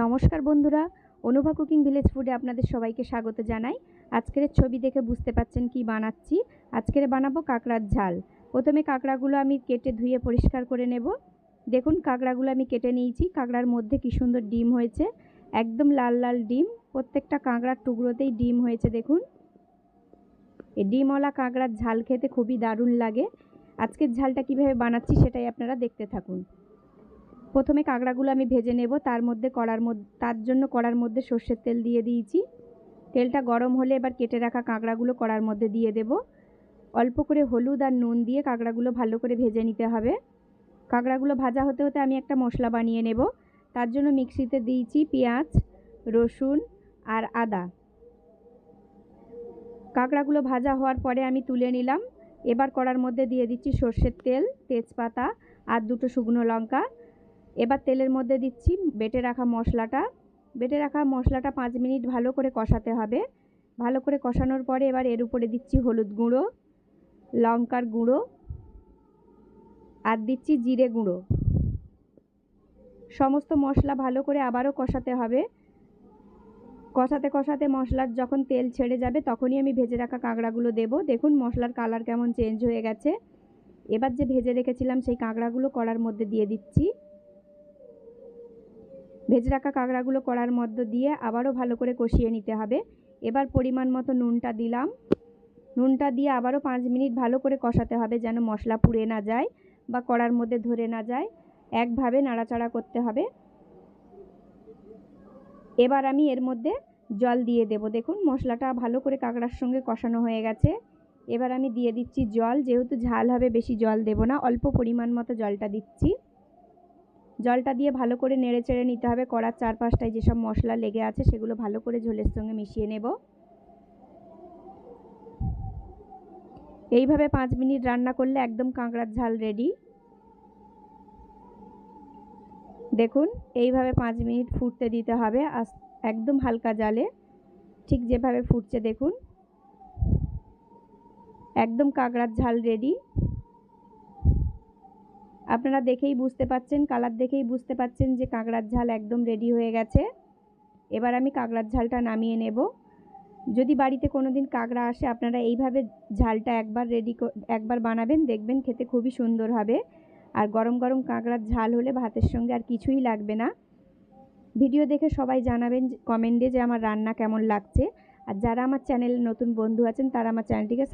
নমস্কার বন্ধুরা, Anubha cooking village ফুডে আপনাদের সবাইকে স্বাগত জানাই। আজকের ছবি দেখে বুঝতে পাচ্ছেন কি বানাচ্ছি। আজকের বানাবো কাঁকড়ার ঝাল। প্রথমে কাঁকড়াগুলো আমি কেটে ধুয়ে পরিষ্কার করে নেব। দেখুন কাঁকড়াগুলো আমি কেটে নিয়েছি। কাঁকড়ার মধ্যে কি সুন্দর ডিম হয়েছে, একদম লাল লাল ডিম। প্রত্যেকটা কাঁকড়ার টুকরোতেই ডিম হয়েছে দেখুন। এই ডিমওয়ালা কাঁকড়ার ঝাল খেতে খুবই দারুণ লাগে। আজকের ঝালটা কিভাবে বানাচ্ছি সেটাই আপনারা দেখতে থাকুন। প্রথমে কাঁকড়াগুলো আমি ভেজে নেব। তার জন্য কড়ার মধ্যে সর্ষের তেল দিয়ে দিয়েছি। তেলটা গরম হলে এবার কেটে রাখা কাঁকড়াগুলো কড়ার মধ্যে দিয়ে দেব। অল্প করে হলুদ আর নুন দিয়ে কাঁকড়াগুলো ভালো করে ভেজে নিতে হবে। কাঁকড়াগুলো ভাজা হতে হতে আমি একটা মশলা বানিয়ে নেব। তার জন্য মিক্সিতে দিয়েছি পেঁয়াজ, রসুন আর আদা। কাঁকড়াগুলো ভাজা হওয়ার পরে আমি তুলে নিলাম। এবার কড়ার মধ্যে দিয়ে দিচ্ছি সর্ষের তেল, তেজপাতা আর দুটো শুকনো লঙ্কা। এবার তেলের মধ্যে দিচ্ছি বেটে রাখা মশলাটা 5 মিনিট ভালো করে কষাতে হবে। ভালো করে কষানোর পরে এবার এর উপরে দিচ্ছি হলুদ গুঁড়ো, লঙ্কার গুঁড়ো আর দিচ্ছি জিরে গুঁড়ো। সমস্ত মশলা ভালো করে আবারও কষাতে হবে। কষাতে কষাতে মশলার যখন তেল ছেড়ে যাবে তখনই আমি ভেজে রাখা কাঁকড়াগুলো দেব। দেখুন মশলার কালার কেমন চেঞ্জ হয়ে গেছে। এবার যে ভেজে রেখেছিলাম সেই কাঁকড়াগুলো কড়ার মধ্যে দিয়ে দিচ্ছি। ভেজে রাখা কাঁকড়াগুলো কড়ার মধ্যে দিয়ে আবারও ভালো করে কষিয়ে নিতে হবে। এবার পরিমাণ মতো নুনটা দিলাম। নুনটা দিয়ে আবারও 5 মিনিট ভালো করে কষাতে হবে, যেন মশলা পুড়ে না যায় বা কড়ার মধ্যে ধরে না যায়। একভাবে নাড়াচাড়া করতে হবে। এবার আমি এর মধ্যে জল দিয়ে দেব। দেখুন মশলাটা ভালো করে কাঁকড়ার সঙ্গে কষানো হয়ে গেছে। এবার আমি দিয়ে দিচ্ছি জল। যেহেতু ঝাল হবে বেশি জল দেব না, অল্প পরিমাণ মতো জলটা দিচ্ছি। জলটা দিয়ে ভালো করে নেড়ে চেড়ে নিতে হবে। কড়ার চারপাশটায় যেসব মশলা লেগে আছে সেগুলো ভালো করে ঝোলের সঙ্গে মিশিয়ে নেব। এইভাবে 5 মিনিট রান্না করলে একদম কাঁকড়ার ঝাল রেডি। দেখুন এইভাবে 5 মিনিট ফুটতে দিতে হবে, একদম হালকা জালে। ঠিক যেভাবে ফুটছে দেখুন, একদম কাঁকড়ার ঝাল রেডি। আপনারা দেখেই বুঝতে পাচ্ছেন, কালার দেখেই বুঝতে পাচ্ছেন যে কাঁকড়ার ঝাল একদম রেডি হয়ে গেছে। এবার আমি কাঁকড়ার ঝালটা নামিয়ে নেব। যদি বাড়িতে কোনো দিন কাঁকড়া আসে আপনারা এইভাবে ঝালটা একবার বানাবেন, দেখবেন খেতে খুবই সুন্দর হবে। আর গরম গরম কাঁকড়ার ঝাল হলে ভাতের সঙ্গে আর কিছুই লাগবে না। ভিডিও দেখে সবাই জানাবেন কমেন্টে যে আমার রান্না কেমন লাগছে। আর যারা আমার চ্যানেলে নতুন বন্ধু আছেন তারা আমার চ্যানেলটিকে